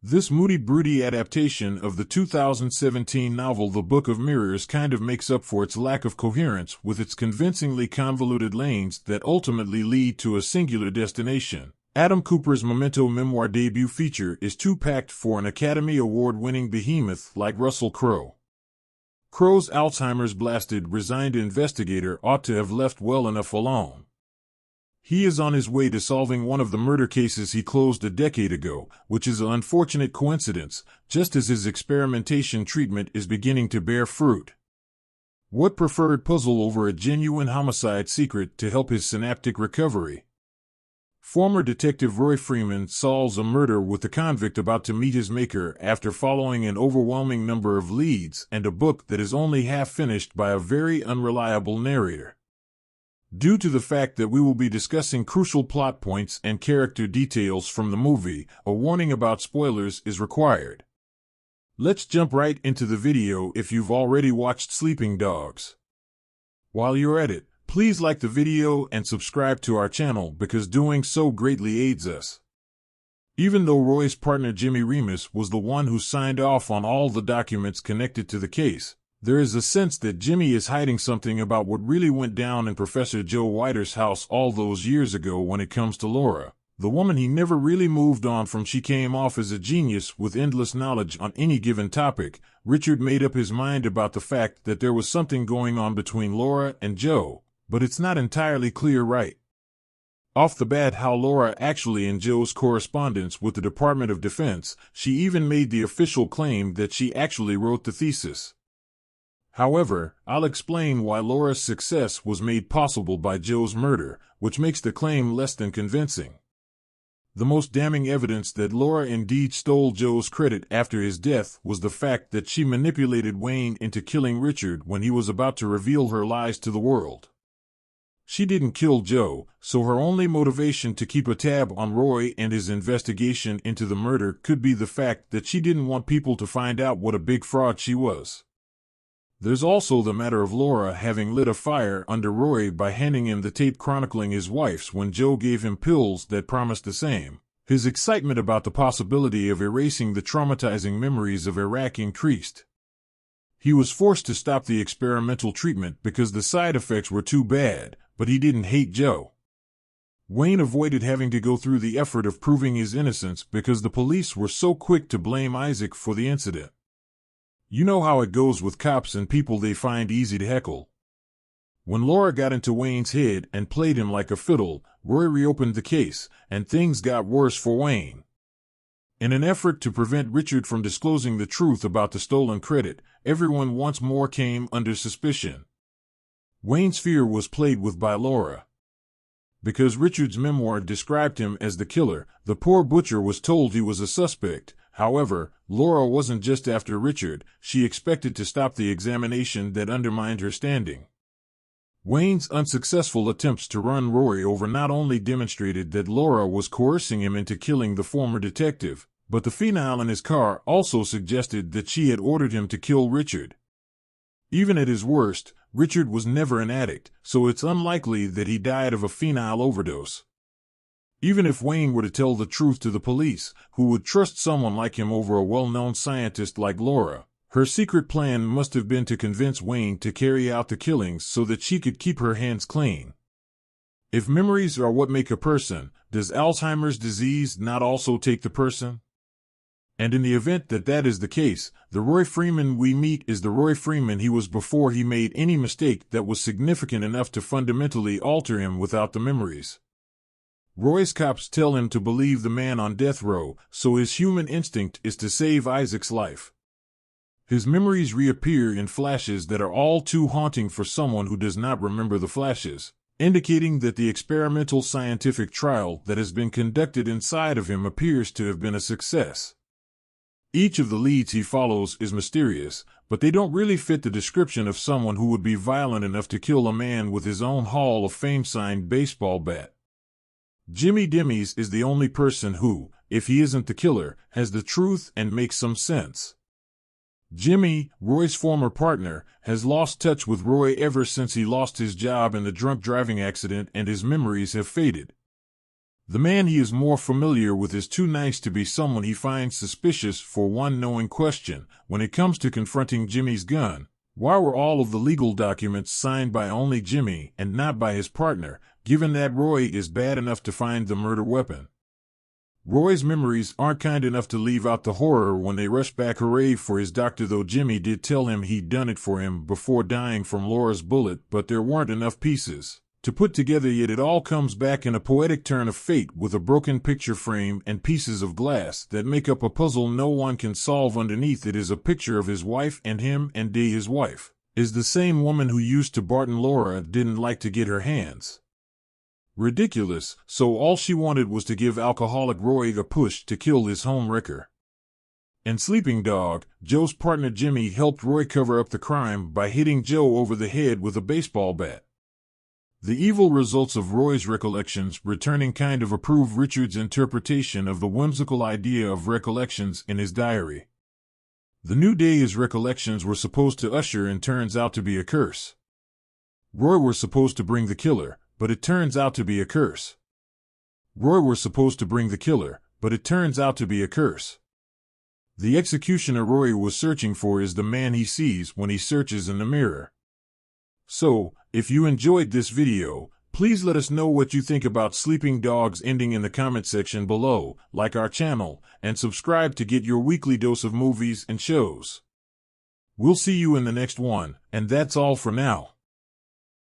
This moody, broody adaptation of the 2017 novel The Book of Mirrors kind of makes up for its lack of coherence with its convincingly convoluted lanes that ultimately lead to a singular destination. Adam Cooper's Memento memoir debut feature is too packed for an Academy Award-winning behemoth like Russell Crowe. Crowe's Alzheimer's blasted, resigned investigator ought to have left well enough alone. He is on his way to solving one of the murder cases he closed a decade ago, which is an unfortunate coincidence, just as his experimentation treatment is beginning to bear fruit. What preferred puzzle over a genuine homicide secret to help his synaptic recovery? Former Detective Roy Freeman solves a murder with the convict about to meet his maker after following an overwhelming number of leads and a book that is only half finished by a very unreliable narrator. Due to the fact that we will be discussing crucial plot points and character details from the movie, a warning about spoilers is required. Let's jump right into the video if you've already watched Sleeping Dogs. While you're at it, please like the video and subscribe to our channel because doing so greatly aids us. Even though Roy's partner Jimmy Remus was the one who signed off on all the documents connected to the case, there is a sense that Jimmy is hiding something about what really went down in Professor Joe Weider's house all those years ago when it comes to Laura, the woman he never really moved on from. She came off as a genius with endless knowledge on any given topic. Richard made up his mind about the fact that there was something going on between Laura and Joe, but it's not entirely clear right off the bat how Laura actually in Joe's correspondence with the Department of Defense. She even made the official claim that she actually wrote the thesis. However, I'll explain why Laura's success was made possible by Joe's murder, which makes the claim less than convincing. The most damning evidence that Laura indeed stole Joe's credit after his death was the fact that she manipulated Wayne into killing Richard when he was about to reveal her lies to the world. She didn't kill Joe, so her only motivation to keep a tab on Roy and his investigation into the murder could be the fact that she didn't want people to find out what a big fraud she was. There's also the matter of Laura having lit a fire under Roy by handing him the tape chronicling his wife's when Joe gave him pills that promised the same. His excitement about the possibility of erasing the traumatizing memories of Iraq increased. He was forced to stop the experimental treatment because the side effects were too bad, but he didn't hate Joe. Wayne avoided having to go through the effort of proving his innocence because the police were so quick to blame Isaac for the incident. You know how it goes with cops and people they find easy to heckle. When Laura got into Wayne's head and played him like a fiddle, Roy reopened the case, and things got worse for Wayne. In an effort to prevent Richard from disclosing the truth about the stolen credit, everyone once more came under suspicion. Wayne's fear was played with by Laura. Because Richard's memoir described him as the killer, the poor butcher was told he was a suspect. However, Laura wasn't just after Richard, she expected to stop the examination that undermined her standing. Wayne's unsuccessful attempts to run Roy over not only demonstrated that Laura was coercing him into killing the former detective, but the phenol in his car also suggested that she had ordered him to kill Richard. Even at his worst, Richard was never an addict, so it's unlikely that he died of a phenol overdose. Even if Wayne were to tell the truth to the police, who would trust someone like him over a well-known scientist like Laura? Her secret plan must have been to convince Wayne to carry out the killings so that she could keep her hands clean. If memories are what make a person, does Alzheimer's disease not also take the person? And in the event that that is the case, the Roy Freeman we meet is the Roy Freeman he was before he made any mistake that was significant enough to fundamentally alter him without the memories. Roy's cops tell him to believe the man on death row, so his human instinct is to save Isaac's life. His memories reappear in flashes that are all too haunting for someone who does not remember the flashes, indicating that the experimental scientific trial that has been conducted inside of him appears to have been a success. Each of the leads he follows is mysterious, but they don't really fit the description of someone who would be violent enough to kill a man with his own Hall of Fame signed baseball bat. Jimmy Demies is the only person who, if he isn't the killer, has the truth and makes some sense. Jimmy, Roy's former partner, has lost touch with Roy ever since he lost his job in the drunk driving accident and his memories have faded. The man he is more familiar with is too nice to be someone he finds suspicious for one knowing question. When it comes to confronting Jimmy's gun, why were all of the legal documents signed by only Jimmy and not by his partner, given that Roy is bad enough to find the murder weapon? Roy's memories aren't kind enough to leave out the horror when they rush back hooray for his doctor, though Jimmy did tell him he'd done it for him before dying from Laura's bullet, but there weren't enough pieces to put together, yet it all comes back in a poetic turn of fate with a broken picture frame and pieces of glass that make up a puzzle no one can solve. Underneath it is a picture of his wife and him, and his wife is the same woman who used to Barton Laura didn't like to get her hands. Ridiculous, so all she wanted was to give alcoholic Roy a push to kill his home wrecker. And Sleeping Dog, Joe's partner Jimmy, helped Roy cover up the crime by hitting Joe over the head with a baseball bat. The evil results of Roy's recollections returning kind of approve Richard's interpretation of the whimsical idea of recollections in his diary. The new day his recollections were supposed to usher in turns out to be a curse. Roy were supposed to bring the killer, but it turns out to be a curse. Roy were supposed to bring the killer, but it turns out to be a curse. The executioner Roy was searching for is the man he sees when he searches in the mirror. So, if you enjoyed this video, please let us know what you think about Sleeping Dog's ending in the comment section below, like our channel, and subscribe to get your weekly dose of movies and shows. We'll see you in the next one, and that's all for now.